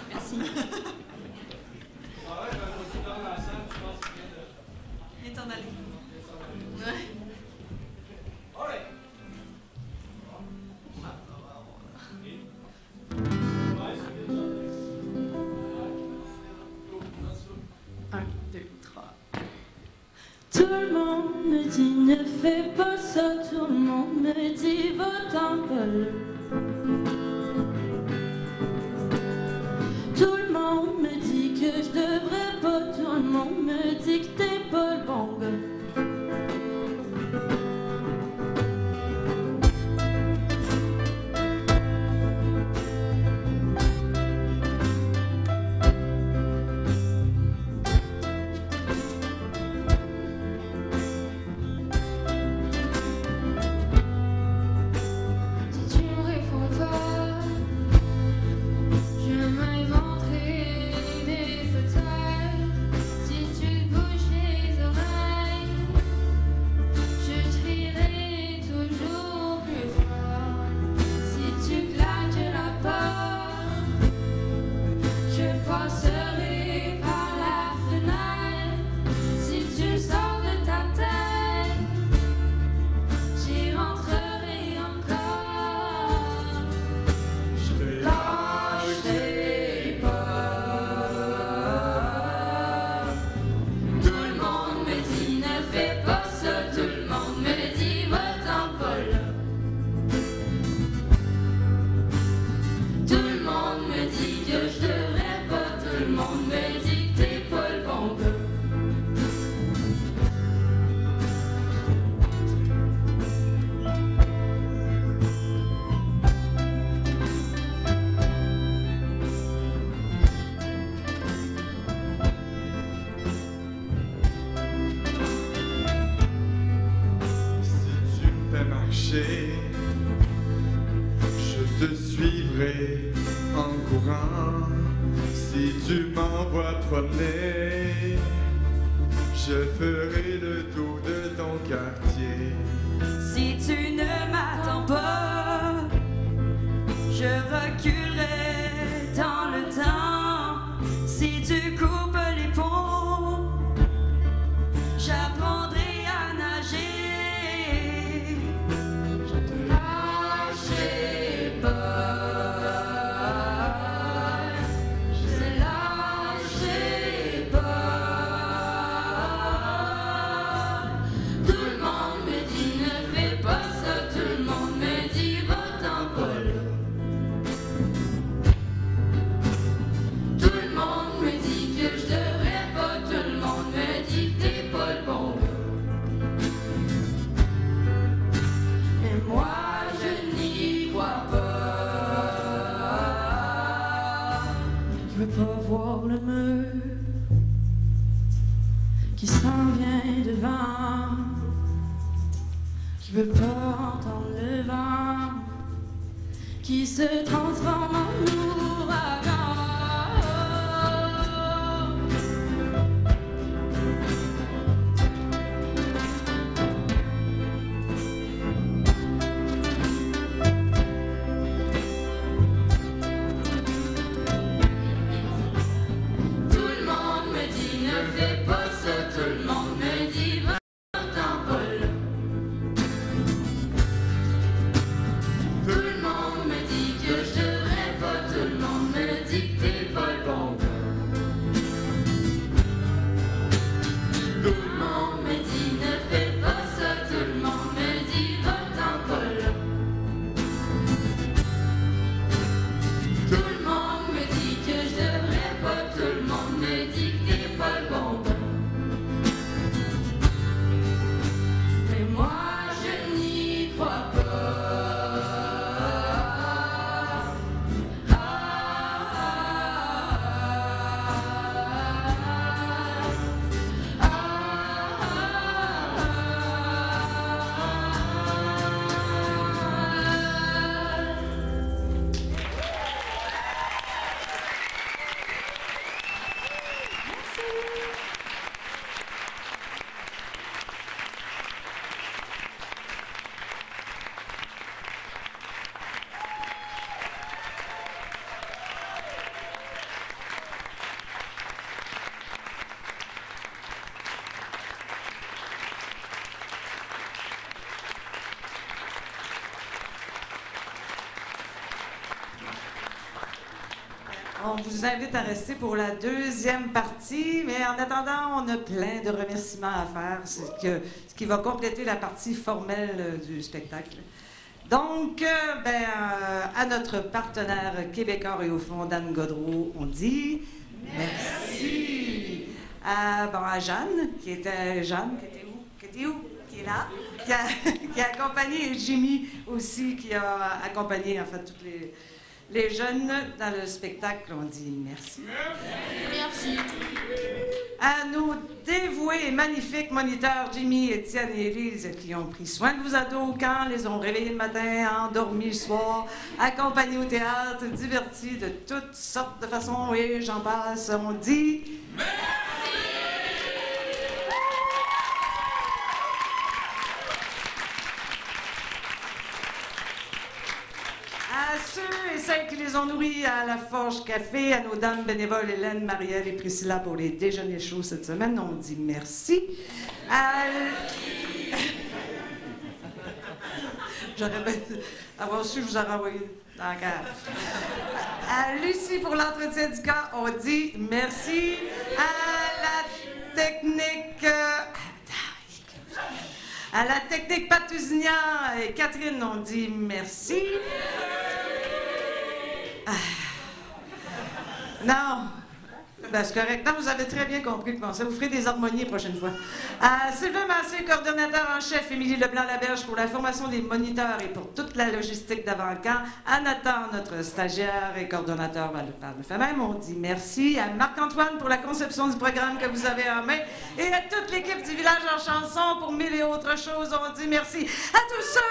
Merci. Il est temps d'aller. Ouais. Tout le monde me dit ne fais pas ça, tout le monde me dit va-t'en pas là. Tout le monde me dit que je devrais pas, tout le monde me dit que t'es pas le bon gars. Je te suivrai en courant. Si tu m'envoies promener, je ferai le tour de ton quartier. Si tu ne m'attends pas, je reculerai dans le temps. Si tu coupes les ponts, veut pas voir le mur qui s'en vient devant, qui veut pas entendre le vent qui se transforme en ouragan. On vous invite à rester pour la deuxième partie, mais en attendant, on a plein de remerciements à faire, ce qui va compléter la partie formelle du spectacle. Donc, à notre partenaire québécois et au fond, Dan Godreau, on dit merci. À Jeanne, qui était où? Qui est là, qui a accompagné, et Jimmy aussi, qui a accompagné en fait toutes les jeunes dans le spectacle, on dit merci. Merci. À nos dévoués et magnifiques moniteurs Jimmy, Étienne et Élise qui ont pris soin de vos ados au camp, les ont réveillés le matin, endormis le soir, accompagnés au théâtre, divertis de toutes sortes de façons, et j'en passe, on dit merci. À ceux et celles qui les ont nourris à la Forge Café, à nos dames bénévoles Hélène, Marielle et Priscilla pour les déjeuners chauds cette semaine, on dit merci. J'aurais bien avoir su, je vous aurais envoyé dans la cave. À Lucie pour l'entretien du camp, on dit merci. À la technique... À la technique Patousignan et Catherine, on dit merci. Non, c'est correct. Non, vous avez très bien compris comment ça. Vous ferez des harmonies la prochaine fois. Sylvain Massé, coordonnateur en chef, Émilie Leblanc-Laberge pour la formation des moniteurs et pour toute la logistique d'avant-camp. À Nathan, notre stagiaire et coordonnateur par le fait même, on dit merci. À Marc-Antoine pour la conception du programme que vous avez en main. Et à toute l'équipe du Village en chanson pour mille et autres choses, on dit merci. À tous ceux...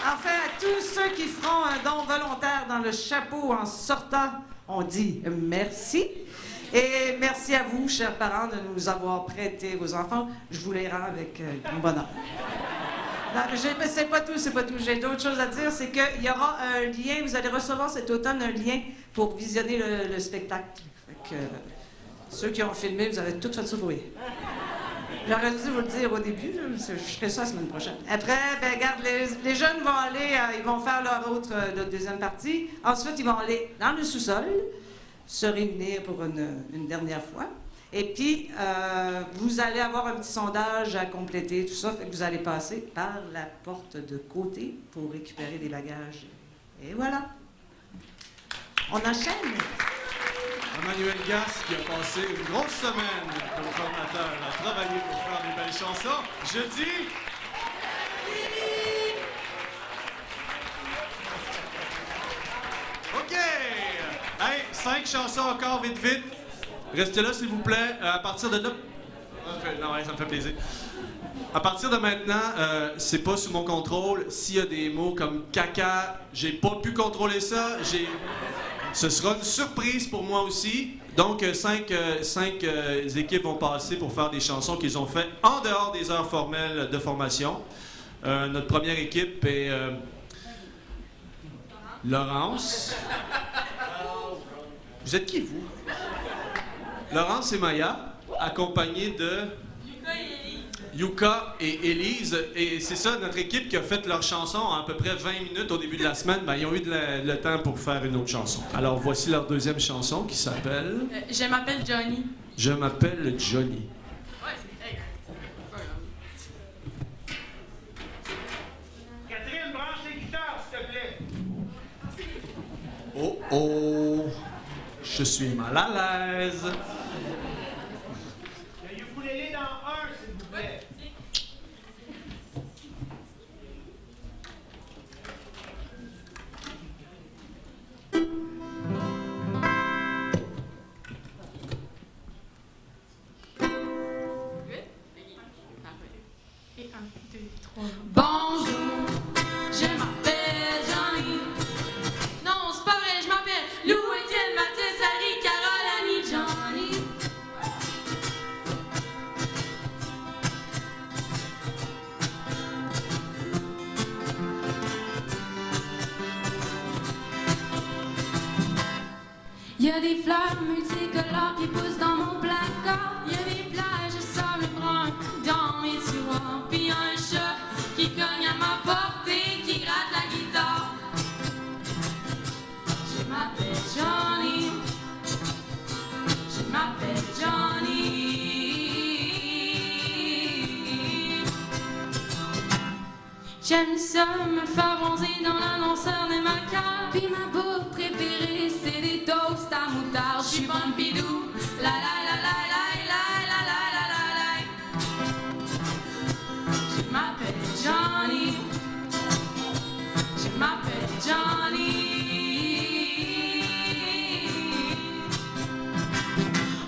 Enfin, à tous ceux qui feront un don volontaire dans le chapeau en sortant, on dit merci. Et merci à vous, chers parents, de nous avoir prêté vos enfants. Je vous les rends avec grand bonheur. C'est pas tout. J'ai d'autres choses à dire. C'est qu'il y aura un lien. Vous allez recevoir cet automne un lien pour visionner le spectacle. Fait que, ceux qui ont filmé, vous avez tout fait ça pour eux. J'aurais dû vous le dire au début, je ferai ça la semaine prochaine. Après, regarde, les jeunes vont aller, ils vont faire leur deuxième partie. Ensuite, ils vont aller dans le sous-sol, se réunir pour une dernière fois. Et puis, vous allez avoir un petit sondage à compléter, tout ça, fait que vous allez passer par la porte de côté pour récupérer des bagages. Et voilà. On enchaîne. Emmanuel Gasse, qui a passé une grosse semaine comme formateur à travailler pour faire des belles chansons, je dis... chansons encore, vite, vite. Restez là, s'il vous plaît. À partir de là... Non, ouais, ça me fait plaisir. À partir de maintenant, c'est pas sous mon contrôle. S'il y a des mots comme caca, j'ai pas pu contrôler ça. Ce sera une surprise pour moi aussi. Donc, cinq équipes vont passer pour faire des chansons qu'ils ont fait en dehors des heures formelles de formation. Notre première équipe est Laurence. Vous êtes qui, vous? Laurence et Maya, accompagnés de Yuka et Élise. Et c'est ça, notre équipe qui a fait leur chanson en à peu près 20 minutes au début de la semaine. Ben, ils ont eu le temps pour faire une autre chanson. Alors, voici leur deuxième chanson qui s'appelle... Je m'appelle Johnny. Je m'appelle Johnny. Ouais, c'est très Catherine, branche les guitares, s'il te plaît. Oh oh! Je suis mal à l'aise. Le ukulélé dans un, s'il vous plaît. Et 1, 2, 3. Bonjour, je m'appelle Johnny. Non, c'est pas vrai, je m'appelle Lou, Étienne, Mathis, Harry, Carole, Annie, Johnny. Il y a des fleurs multicolores qui poussent dans mon placard. Il y a des plages de sable brun dans mes tiroirs. Puis un chat qui cogne à ma porte et qui gratte la guitare. Je m'appelle Johnny. Je m'appelle Johnny. J'aime ça me faire bronzer dans l'annonceur de ma carte. Puis ma bouffe préférée, c'est des toasts à moutarde. Je suis bonne bidou. La la la la la la la la la la la. Je m'appelle Johnny. Je m'appelle Johnny.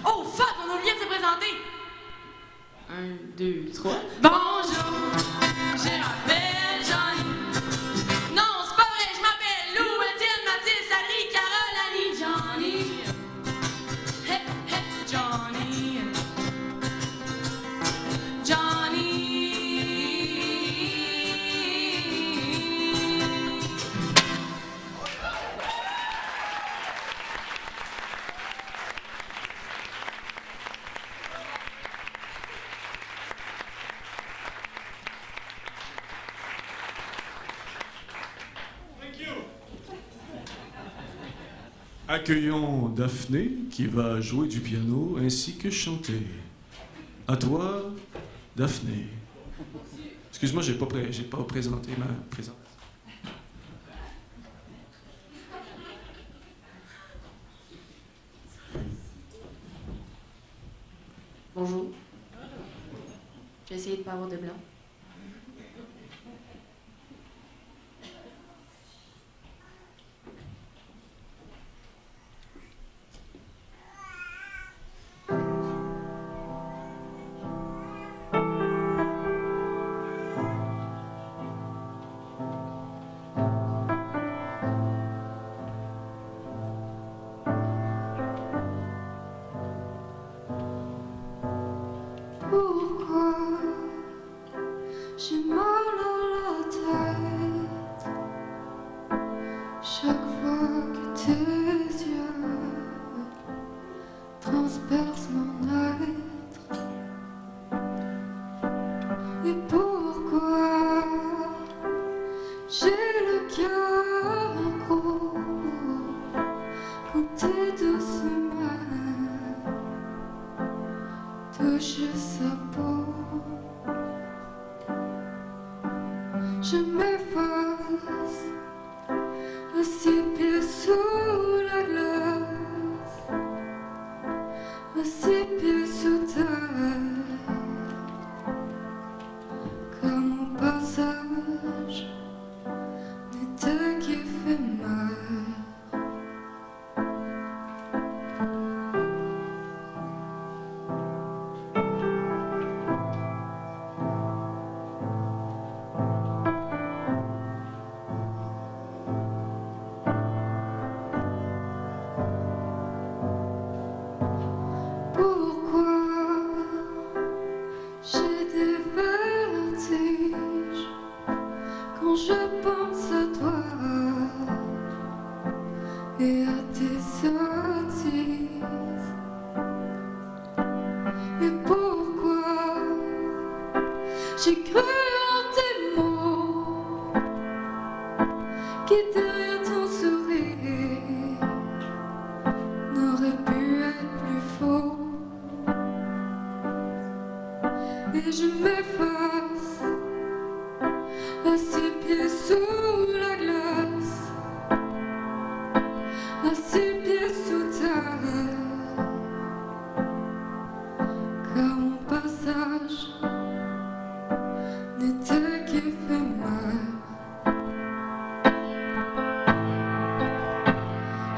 Oh fuck, on a oublié de se présenter. 1, 2, 3. Bonjour, je m'appelle Johnny. Non, c'est pas vrai, je m'appelle Lou, Étienne, Mathis, Harry, Carole, Annie, Johnny. Hey, hey, Johnny. Johnny. 'Thank you. Accueillons Daphné qui va jouer du piano ainsi que chanter. À toi, Daphné. Excuse-moi, j'ai pas présenté ma présentation. Bonjour. J'ai essayé de pas avoir de blanc. Pourquoi j'ai mal à la tête chaque fois que tes yeux transpercent mon être? Et pourquoi j'ai le cœur gros quand tes douces mains touchent sa peau? Je m'efface à ses pieds sous la glace, à ses pieds sous terre, comme au passage n'était qu'éphémère. quand je pense à toi et à tes sottises. Et pourquoi j'ai cru en tes mots qui derrière ton sourire n'aurait pu être plus faux. Et je m'efface à ses pieds sous la glace, à ses pieds sous terre, car mon passage n'était qu'éphémère.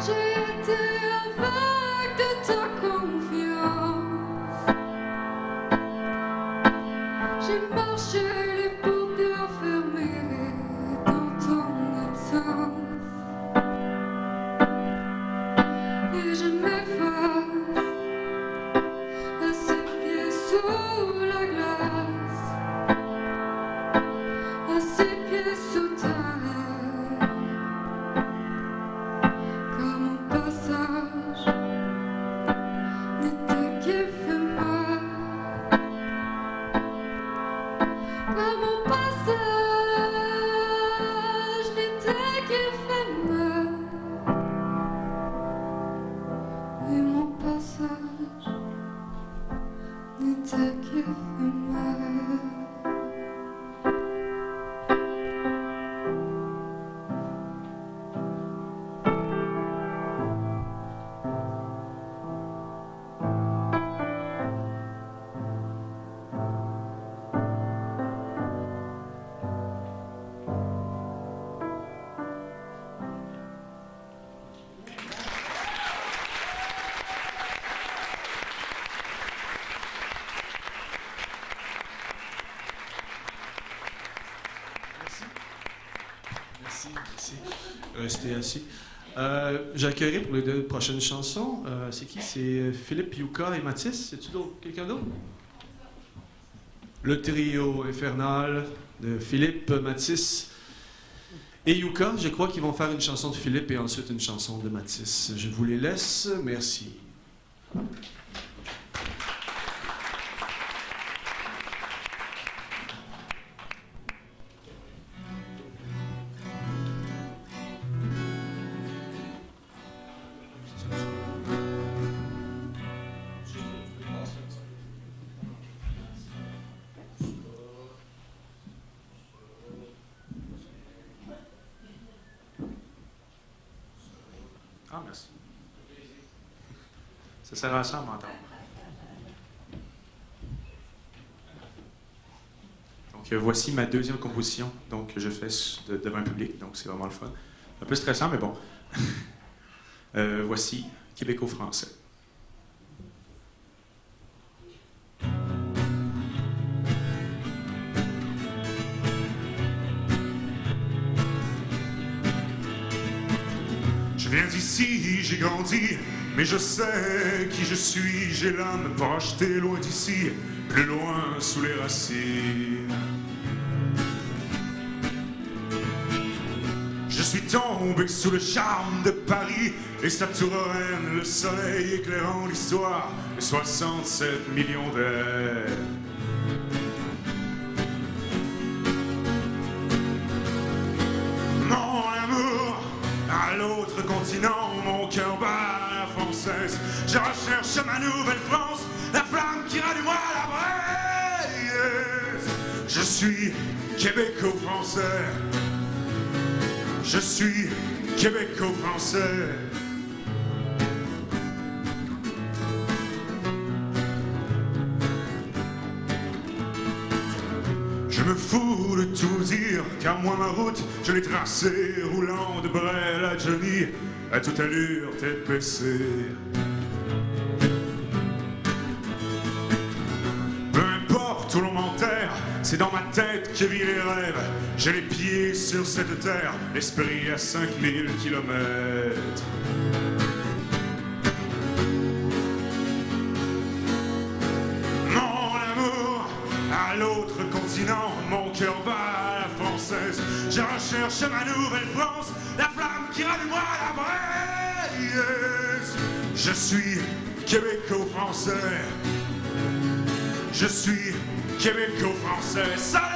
J'ai été aveugle de ta confiance, j'ai marché les paupières fermées dans ton absence. Et je m'efface à ses pieds sous la glace, à ses pieds sous terre, car mon passage n'était qu'éphémère. Car mon passage n'était qu'éphémère. Et mon passage n'était qu'éphémère. Merci. Restez assis. J'accueillerai pour les 2 prochaines chansons. C'est qui? C'est Philippe, Yuka et Mathis. C'est-tu quelqu'un d'autre? Le trio infernal de Philippe, Mathis et Yuka. Je crois qu'ils vont faire une chanson de Philippe et ensuite une chanson de Mathis. Je vous les laisse. Merci. Ah, merci. Ça sert à ça à m'entendre. Donc, voici ma 2e composition donc, que je fais devant un public, donc c'est vraiment le fun. Un peu stressant, mais bon. Voici Québéco-français. Je viens d'ici, j'ai grandi, mais je sais qui je suis. J'ai l'âme projetée loin d'ici, plus loin sous les racines. Je suis tombé sous le charme de Paris et sa tour reine, le soleil éclairant l'histoire de 67 millions d'ailes. Mon amour, à l'autre continent, mon cœur bat à la française. Je recherche ma nouvelle France, la flamme qui rallumera la braise. Je suis québéco-français. Je suis québéco-français. Je me fous de tout dire, car moi ma route, je l'ai tracée, roulant de Brel à Johnny, à toute allure, tête baissée. Peu importe où l'on m'enterre, c'est dans ma tête que vivent les rêves. J'ai les pieds sur cette terre, l'esprit à 5000 kilomètres. Mon amour, à l'autre continent, mon cœur bat à la française. française. Je recherche ma nouvelle France, la flamme qui rallume la braise. Je suis québéco-français. Je suis québéco-français. Salut!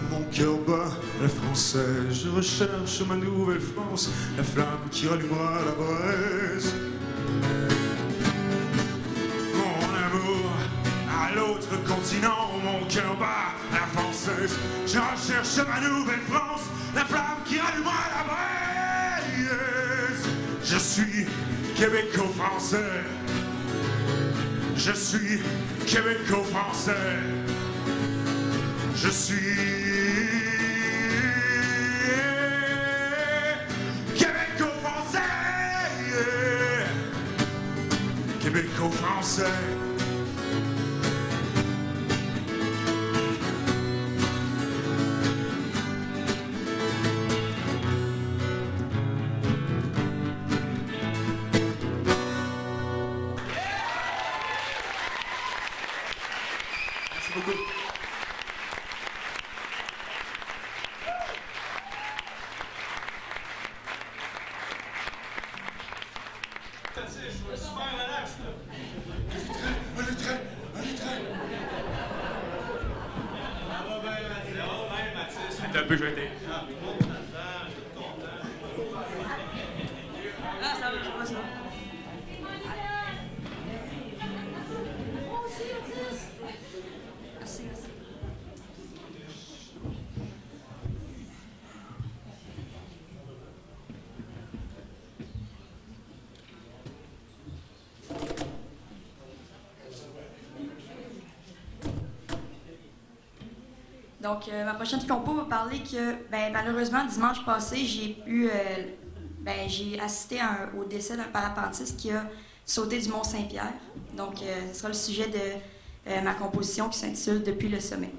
Mon cœur bat la française. Je recherche ma nouvelle France, la flamme qui rallumera la braise. Mon amour à l'autre continent, mon cœur bat la française. Je recherche ma nouvelle France, la flamme qui rallumera la braise. Je suis québéco-français. Je suis québéco-français. Je suis québéco-français, québéco-français. Merci beaucoup. C'est un peu jeté. Ah, ça va, ça va. Merci, merci. Donc, ma prochaine compo va parler que, malheureusement, dimanche passé, j'ai assisté au décès d'un parapentiste qui a sauté du Mont-Saint-Pierre. Donc, ce sera le sujet de ma composition qui s'intitule « Depuis le sommet ».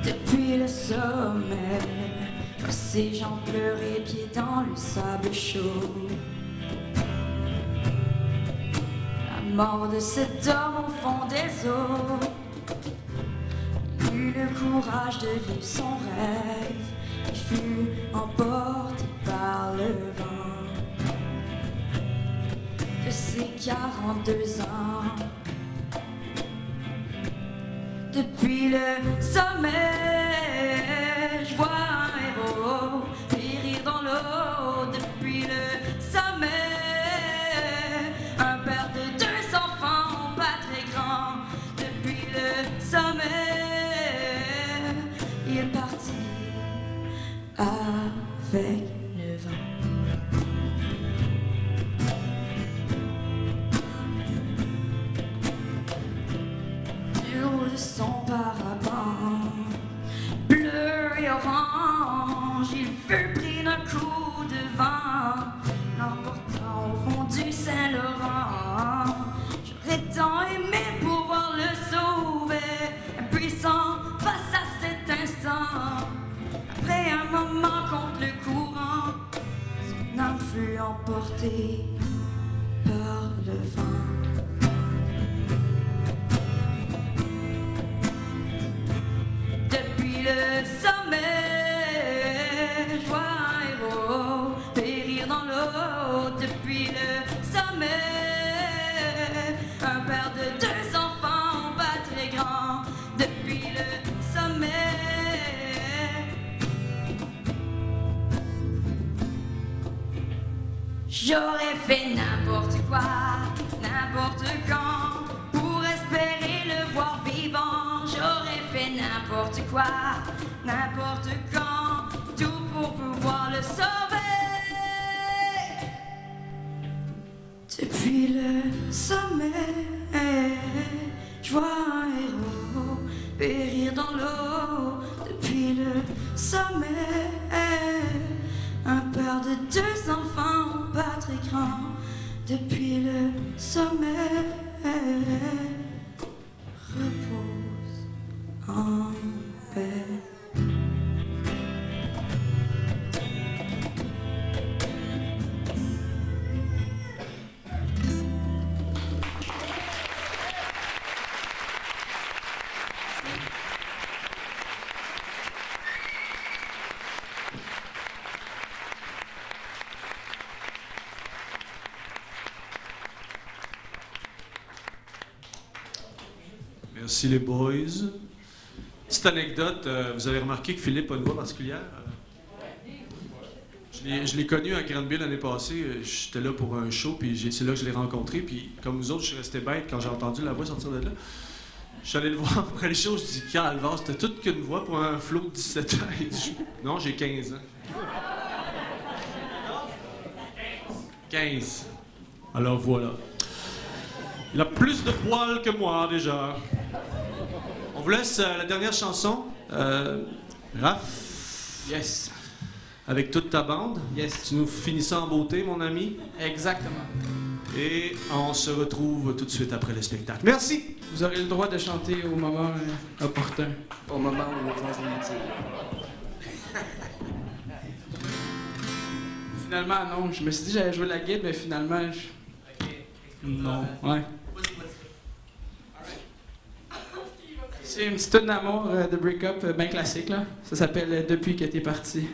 Depuis le sommet, je vois ces gens pleurer pieds dans le sable chaud. La mort de cet homme au fond des eaux. Il eut le courage de vivre son rêve. Il fut emporté par le vent. De ses 42 ans. Depuis le sommet, je vois un héros périr dans l'eau. Depuis le sommet, un père de 2 enfants, pas très grand. Depuis le sommet, il est parti avec le vent. Son parapente bleu et orange, il fut pris d'un coup de vent, l'emportant au fond du Saint-Laurent. J'aurais tant aimé pouvoir le sauver, impuissant face à cet instant. Après un moment contre le courant, son âme fut emportée par le vent. Le sommet, je vois un héros périr dans l'eau. Depuis le sommet, un père de 2 enfants, pas très grand. Depuis le sommet. J'aurais fait n'importe quoi, n'importe quand, pour espérer le voir vivant. J'aurais fait n'importe quoi, n'importe quand, tout pour pouvoir le sauver. Depuis le sommet, je vois un héros périr dans l'eau. Depuis le sommet, un père de 2 enfants pas très grand. Depuis le sommet, repose en paix. Merci les boys. Petite anecdote, vous avez remarqué que Philippe a une voix particulière? Je l'ai connu à Granby l'année passée. J'étais là pour un show, puis c'est là que je l'ai rencontré. Puis comme vous autres, je suis resté bête quand j'ai entendu la voix sortir de là. Je suis allé le voir après le show, je dis « Calvaire, c'était toute qu'une voix pour un flot de 17 ans. » Il dit « Non, j'ai 15 ans. » 15. Alors voilà. Il a plus de poils que moi, déjà. On vous laisse la dernière chanson. Raph. Yes. Avec toute ta bande. Yes. Tu nous finis ça en beauté, mon ami. Exactement. Et on se retrouve tout de suite après le spectacle. Merci. Vous aurez le droit de chanter au moment opportun. Au moment où on pense inutile. Finalement, non. Je me suis dit que j'allais jouer la guide, mais finalement, non. Ouais. C'est une petite tune d'amour de break-up bien classique, là. Ça s'appelle « Depuis que t'es parti ».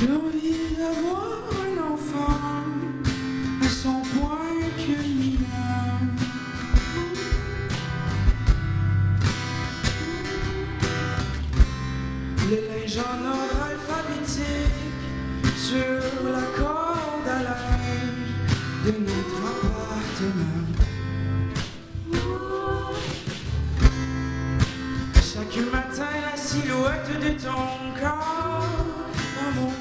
L'envie d'avoir un enfant à son point culminant. Le linge en ordre alphabétique sur la corde à linge de notre appartement. Chaque matin, la silhouette de ton corps dans mon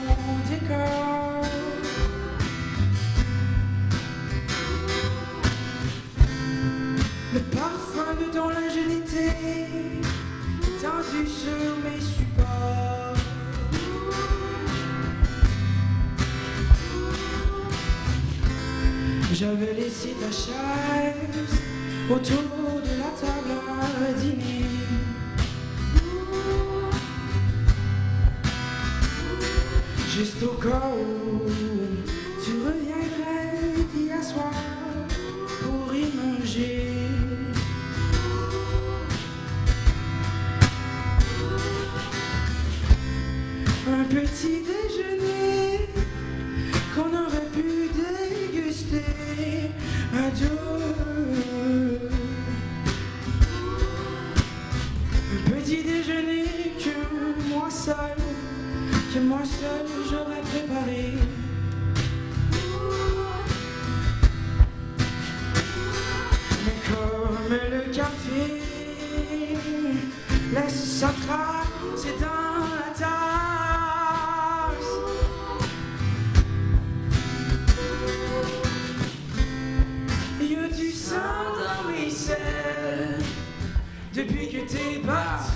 décor. Le parfum de ton linge d'été tendu sur mes supports. J'avais laissé ta chaise autour de la table à dîner. Juste au cas où tu reviendrais d'y asseoir pour y manger. Un petit déjeuner qu'on aurait pu déguster à deux. Un petit déjeuner que moi seul j'aurais préparé. Mais comme le café laisse sa trace dans la tasse, y a du sang dans mes selles depuis que t'es parti.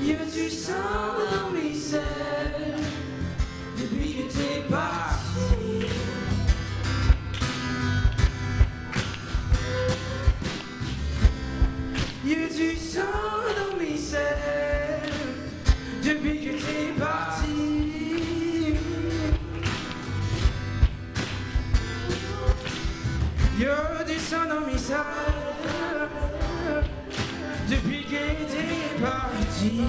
Y a du sang dans mes selles depuis que t'es parti. Y a du sang dans mes selles depuis depuis que t'es parti. Y'a du sang dans mes salles depuis que t'es parti.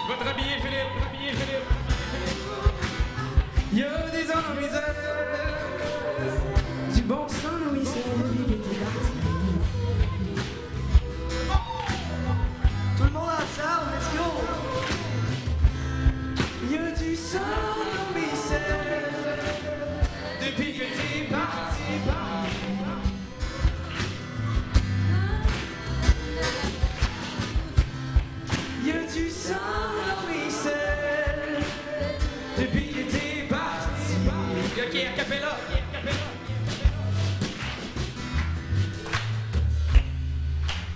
Votre habillé, Philippe, habillé, Philippe. Y'a des ans dans mes ailes, du bon sang dans mes ailes depuis que t'es parti. Tout le monde ensemble, let's go! Y'a du sang dans mes ailes depuis que t'es parti. Y'a du sang dans mes selles depuis que t'es parti. Ok, a cappella.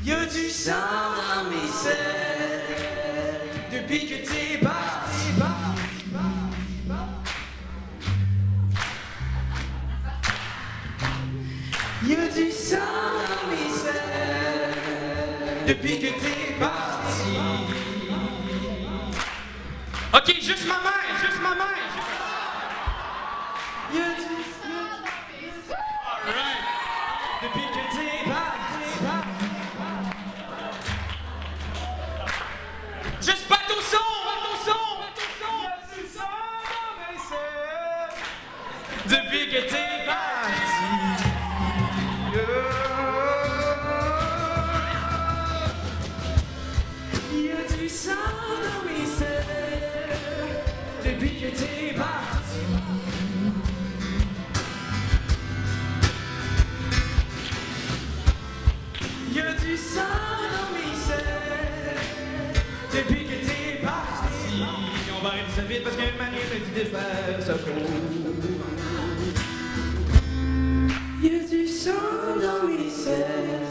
Y'a du sang dans mes selles depuis que t'es parti. Y'a du sang dans mes selles depuis que t'es parti. Ok, juste ma mère, juste ma mère. Y'a du Alright. depuis que t'es parti. Juste pas tout son, Depuis que t'es parti. Y'a du sang dans mes selles depuis que t'es parti. Y'a du sang dans mes selles depuis que t'es parti. On va arrêter ça vite parce qu'il y a une manière de défaire ça Y'a du sang dans mes selles